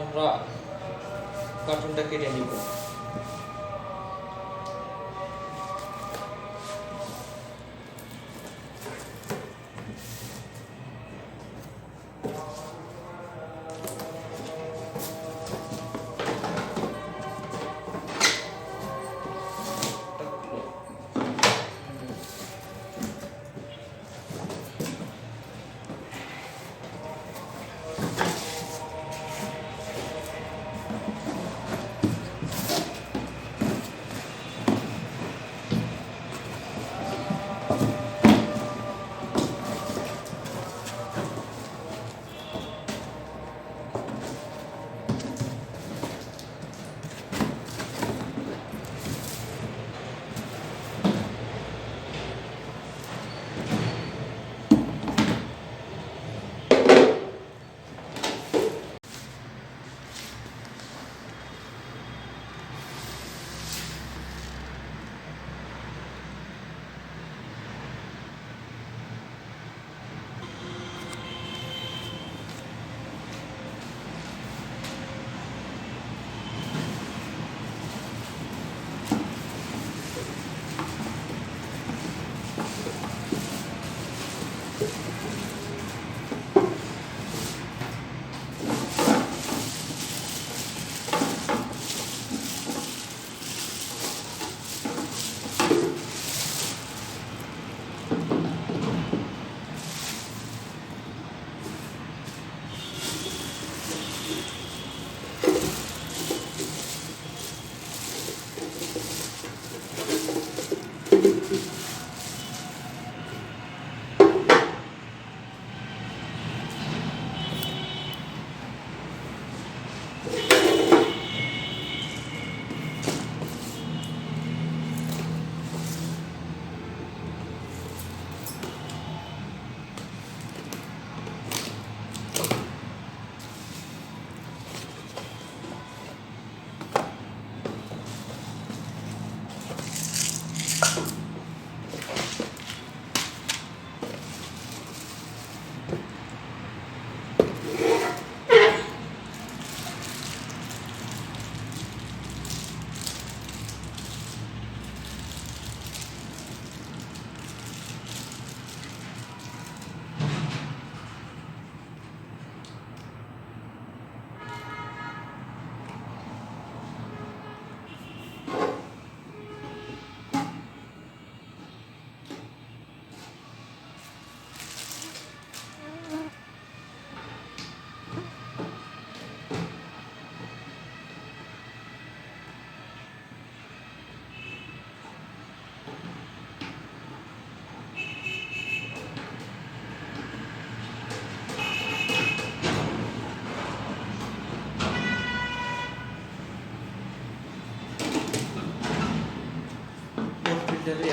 আমরা কার্টুনটা কেটে নিব।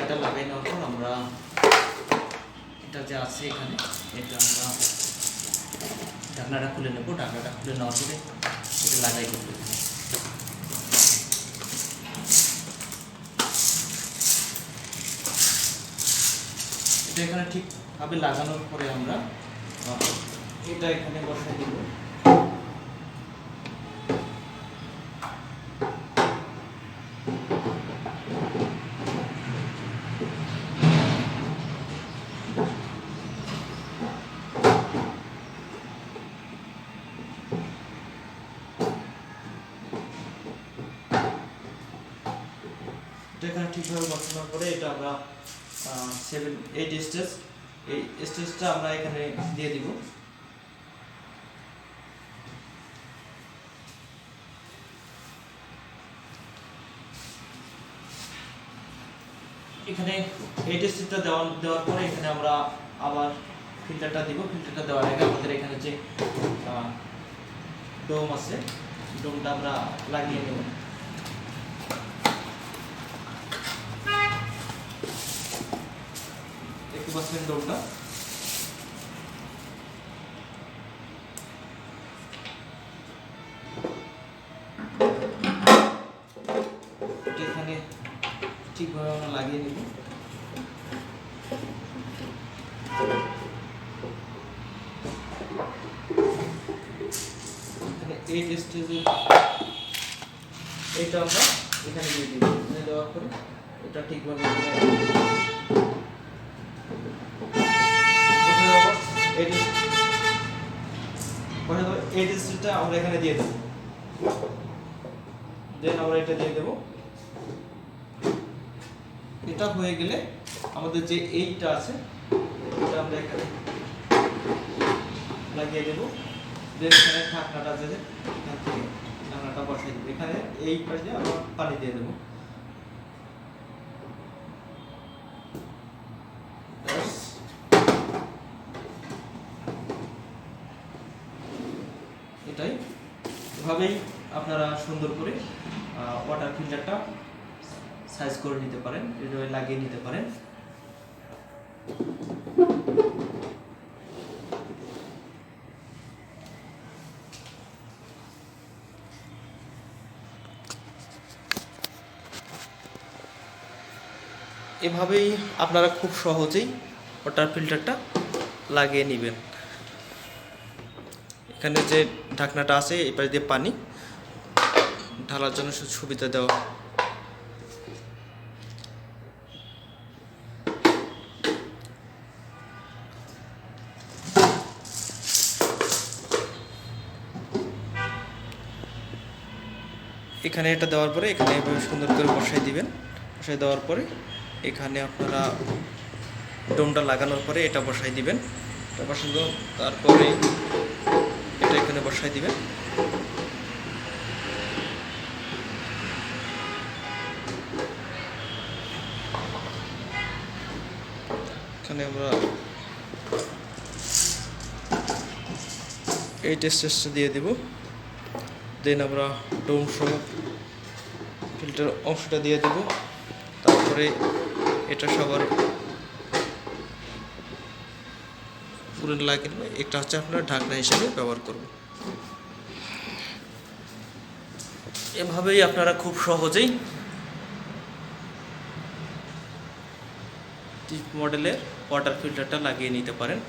এটা লাগাই নেওয়ার পর আমরা এটা যে আছে এখানে এটা আমরা ঢাকনাটা খুলে নেব। ঢাকনাটা খুলে নেওয়ার পরে এটা লাগাই দেব। এটা এখানে ঠিকভাবে লাগানোর পরে আমরা এটা এখানে বসাই দেব। এখানে ঠিকভাবে বসানোর পরে এটা আমরা 7-8 স্টেজ, এই স্টেজটা আমরা এখানে দিয়ে দিব। এখানে 8 স্টেজটা দেওয়ার পরে এখানে আমরা আবার ফিল্টারটা দিব। ফিল্টারটা দেওয়ার আগে আমাদের এখানে যে ডোম আছে, ডোমটা আমরা লাগিয়ে নেব। দেখতে পাচ্ছেন ডোমটা। এখানে ঠিকভাবে আমরা লাগিয়ে নেব। এখানে 8 স্টেজের এটা আমরা এখানে দিয়ে দিব। এখানে দেওয়ার পরে এটা ঠিকভাবে এই স্টেজটা আমরা এখানে দিয়ে দেবো। দেন আমরা এটা দিয়ে দেবো। এটা হয়ে গেলে আমাদের যে এইটা আছে এটা আমরা এখানে লাগিয়ে দেবো। দেন এখানে ঢাকনাটা আছে, এখান থেকে ঢাকনাটা বসাই দেবো। এখানে এই পাশে আমরা পানি দিয়ে দেবো। এটাই, এভাবেই আপনারা সুন্দর করে ওয়াটার ফিল্টারটা সাইজ করে নিতে পারেন, এভাবে লাগিয়ে নিতে পারেন। এভাবেই আপনারা খুব সহজেই ওয়াটার ফিল্টারটা লাগিয়ে নেবেন। এখানে যে ঢাকনাটা আছে এই পাশ দিয়ে পানি ঢালার জন্য সুবিধা দেওয়া। এখানে এটা দেওয়ার পরে এখানে এভাবে সুন্দর করে বসাই দিবেন। বসাই দেওয়ার পরে এখানে আপনারা ডোমটা লাগানোর পরে এটা বসাই দিবেন। এটা বসাই দেওয়ার তারপরে এটা এখানে বসাই দিবেন। এখানে আমরা এই টেস্টটা দিয়ে দেব। দেন আমরা ডোম সহ ফিল্টার অংশটা দিয়ে দেব। তারপরে এটা সবার পুরো লাগিয়ে নেব। এটা হচ্ছে আপনারা ঢাকনা হিসেবে ব্যবহার করব। এভাবেই আপনারা খুব সহজেই টিপ মডেলের ওয়াটার ফিল্টারটা লাগিয়ে নিতে পারেন।